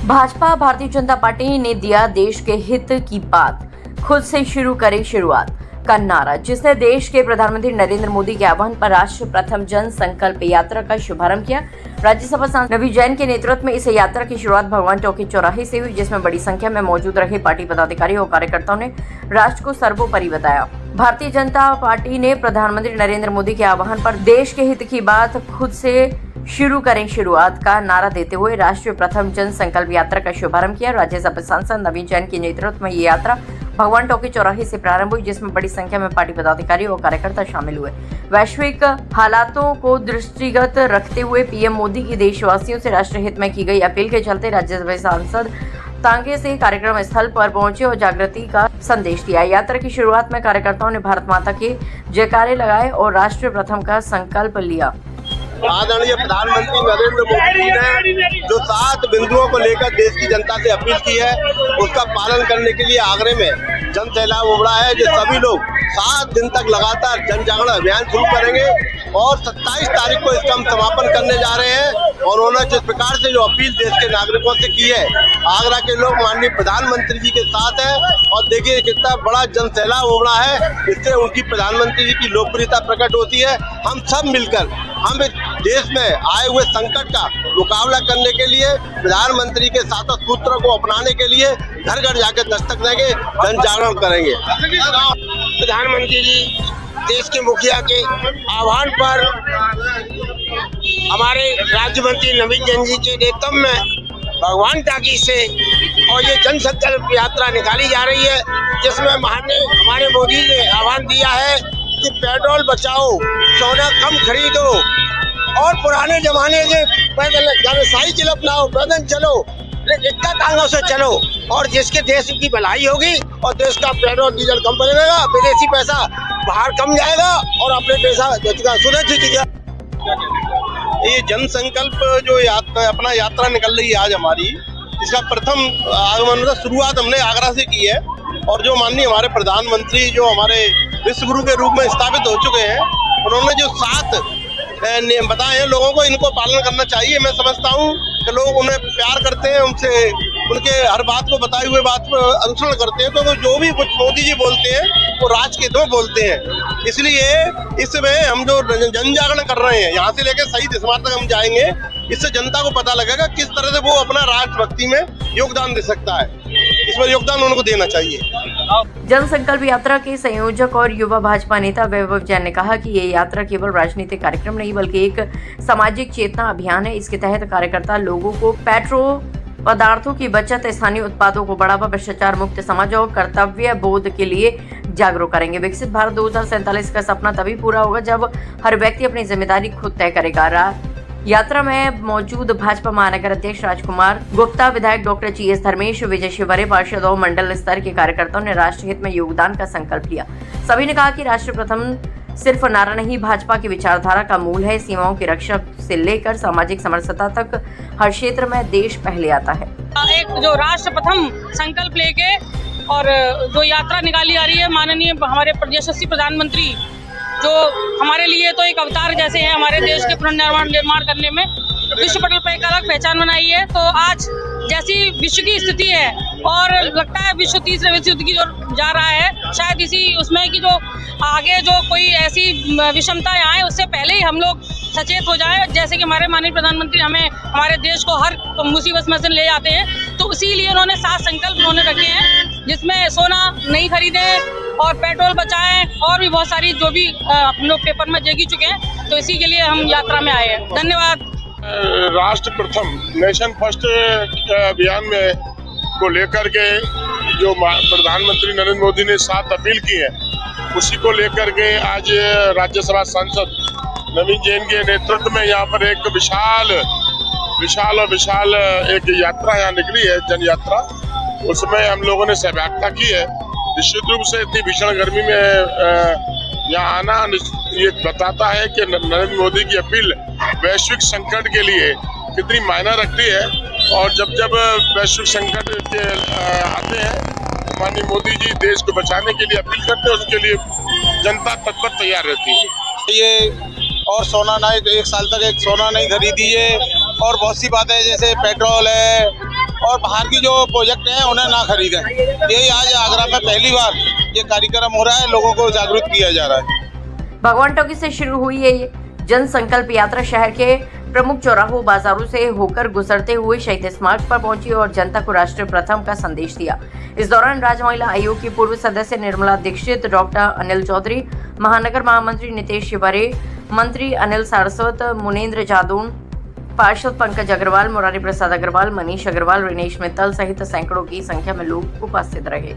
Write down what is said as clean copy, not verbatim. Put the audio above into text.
Bhajpa Bharatiya Janata party ने दिया देश के हित की बात, खुद से शुरू करें शुरुआत का नारा, जिसने देश के प्रधानमंत्री नरेंद्र मोदी के आह्वान पर राष्ट्र प्रथम जन संकल्प यात्रा का शुभारंभ किया। राज्यसभा सांसद नवीन जैन के नेतृत्व में इस यात्रा की शुरुआत भगवान चौक के चौराहे से हुई, जिसमें बड़ी संख्या में मौजूद रहे पार्टी पदाधिकारी और कार्यकर्ताओं ने राष्ट्र को सर्वोपरि बताया। भारतीय जनता पार्टी ने प्रधानमंत्री नरेंद्र मोदी के आह्वान पर देश के हित की बात, खुद से शुरू करें शुरुआत का नारा देते हुए राष्ट्रीय प्रथम जन संकल्प यात्रा का शुभारंभ किया। राज्यसभा सांसद नवीन जैन के नेतृत्व में ये यात्रा भगवान चौक के चौराहे से प्रारंभ हुई, जिसमें बड़ी संख्या में पार्टी पदाधिकारी और कार्यकर्ता शामिल हुए। वैश्विक हालातों को दृष्टिगत रखते हुए पीएम मोदी की देशवासियों से राष्ट्र हित में की गई अपील के चलते राज्यसभा सांसद तांगे से कार्यक्रम स्थल पर पहुंचे और जागृति का संदेश दिया। यात्रा की शुरुआत में कार्यकर्ताओं ने भारत माता के जयकारे लगाए और राष्ट्र प्रथम का संकल्प लिया। आदरणीय प्रधानमंत्री नरेंद्र मोदी जी ने जो 7 बिंदुओं को लेकर देश की जनता से अपील की है, उसका पालन करने के लिए आगरे में जन सैलाब उमड़ा है। जो सभी लोग 7 दिन तक लगातार जन जागरण अभियान शुरू करेंगे और 27 तारीख को इसका हम समापन करने जा रहे हैं। और उन्होंने जिस प्रकार से जो अपील देश के नागरिकों से की है, आगरा के लोग माननीय प्रधानमंत्री जी के साथ हैं और देखिए कितना बड़ा जन सैलाब उमड़ा है। इससे उनकी प्रधानमंत्री जी की लोकप्रियता प्रकट होती है। हम सब मिलकर हम इस देश में आए हुए संकट का मुकाबला करने के लिए प्रधानमंत्री के 7 सूत्रों को अपनाने के लिए घर घर जाकर दस्तक देंगे, जन जागरण करेंगे। प्रधानमंत्री जी देश के मुखिया के आह्वान पर हमारे राज्य मंत्री नवीन जैन जी के नेतृत्व में भगवान टाकी से और ये जन संकल्प यात्रा निकाली जा रही है, जिसमें माननीय हमारे मोदी ने आह्वान दिया है कि पेट्रोल बचाओ, सोना कम खरीदो और पुराने जमाने के पैदल साइकिल अपनाओ, पैदल चलो, इक्का टांगों से चलो और जिसके देश की भलाई होगी और देश का पेट्रोल डीजल कम बनेगा, विदेशी पैसा बाहर कम जाएगा और अपने पैसा सुरक्षित। ये जन संकल्प जो अपना यात्रा निकल रही है आज हमारी, इसका प्रथम आगमन शुरुआत हमने आगरा से की है। और जो माननीय हमारे प्रधानमंत्री जो हमारे विश्व गुरु के रूप में स्थापित हो चुके हैं, उन्होंने जो 7 नियम बताए हैं लोगों को, इनको पालन करना चाहिए। मैं समझता हूँ कि लोग उन्हें प्यार करते हैं, उनसे उनके हर बात को बताई हुए बात पर अनुसरण करते हैं। तो जो भी कुछ मोदी जी बोलते हैं वो राज के हित में बोलते हैं। इसलिए इसमें हम जो जन जागरण कर रहे हैं, यहाँ से लेकर सही दिशा तक हम जाएंगे। इससे जनता को पता लगेगा किस तरह से वो अपना राष्ट्रभक्ति में योगदान दे सकता है। इसमें योगदान उनको देना चाहिए। जन संकल्प यात्रा के संयोजक और युवा भाजपा नेता वैभव जैन ने कहा कि ये यात्रा केवल राजनीतिक कार्यक्रम नहीं बल्कि एक सामाजिक चेतना अभियान है। इसके तहत कार्यकर्ता लोगों को पेट्रोल पदार्थों की बचत, स्थानीय उत्पादों को बढ़ावा, भ्रष्टाचार मुक्त समाज और कर्तव्य बोध के लिए जागरूक करेंगे। विकसित भारत 2047 का सपना तभी पूरा होगा जब हर व्यक्ति अपनी जिम्मेदारी खुद तय करेगा। यात्रा में मौजूद भाजपा महानगर अध्यक्ष राजकुमार गुप्ता, विधायक डॉक्टर GS धर्मेश, विजय शिवरे, पार्षद और मंडल स्तर के कार्यकर्ताओं ने राष्ट्र हित में योगदान का संकल्प लिया। सभी ने कहा कि राष्ट्र प्रथम सिर्फ नारा नहीं, भाजपा की विचारधारा का मूल है। सीमाओं की रक्षा से लेकर सामाजिक समरसता तक हर क्षेत्र में देश पहले आता है। एक जो राष्ट्र प्रथम संकल्प लेके और जो यात्रा निकाली जा रही है, माननीय हमारे यशस्वी प्रधानमंत्री जो हमारे लिए तो एक अवतार जैसे हैं, हमारे देश के पुनर्निर्माण करने में विश्व पटल पर एक अलग पहचान बनाई है। तो आज जैसी विश्व की स्थिति है और लगता है विश्व तीसरे विश्व युद्ध की जो जा रहा है, शायद इसी उसमें कि जो आगे जो कोई ऐसी विषमताएं आए उससे पहले ही हम लोग सचेत हो जाएं। जैसे कि हमारे माननीय प्रधानमंत्री हमें हमारे देश को हर मुसीबत में से ले आते हैं, तो इसीलिए उन्होंने 7 संकल्प उन्होंने रखे हैं, जिसमें सोना नहीं खरीदें और पेट्रोल बचाएं और भी बहुत सारी जो भी हम लोग पेपर में जगी चुके हैं। तो इसी के लिए हम यात्रा में आए हैं। धन्यवाद। राष्ट्र प्रथम नेशन फर्स्ट अभियान में को लेकर के जो प्रधानमंत्री नरेंद्र मोदी ने 7 अपील की है, उसी को लेकर के आज राज्यसभा सांसद नवीन जैन के नेतृत्व में यहाँ पर एक विशाल एक यात्रा यहाँ निकली है, जन यात्रा। उसमें हम लोगों ने सहभागिता की है। निश्चित रूप से इतनी भीषण गर्मी में यहाँ आना ये बताता है कि नरेंद्र मोदी की अपील वैश्विक संकट के लिए कितनी मायना रखती है। और जब वैश्विक संकट के आते हैं, माननीय मोदी जी देश को बचाने के लिए अपील करते हैं, उसके लिए जनता तत्पर तैयार रहती है। ये और सोना नहीं, 1 साल तक एक सोना नहीं खरीदिए और बहुत सी बातें जैसे पेट्रोल है और बाहर की जो प्रोजेक्ट हैं उन्हें ना खरीदें। यही आज आगरा में पहली बार ये कार्यक्रम हो रहा है, लोगों को जागरूक किया जा रहा है। भगवान टॉकी से शुरू हुई ये जन संकल्प यात्रा शहर के प्रमुख चौराहों बाजारों से होकर गुजरते हुए शहीद स्मारक पर पहुंची और जनता को राष्ट्र प्रथम का संदेश दिया। इस दौरान राज्य महिला आयोग की पूर्व सदस्य निर्मला दीक्षित, डॉक्टर अनिल चौधरी, महानगर महामंत्री नितेश शिवरे, मंत्री अनिल सारस्वत, मुनेन्द्र जादौन, पार्षद पंकज अग्रवाल, मुरारी प्रसाद अग्रवाल, मनीष अग्रवाल, रिनेश मित्तल सहित सैकड़ों की संख्या में लोग उपस्थित रहे।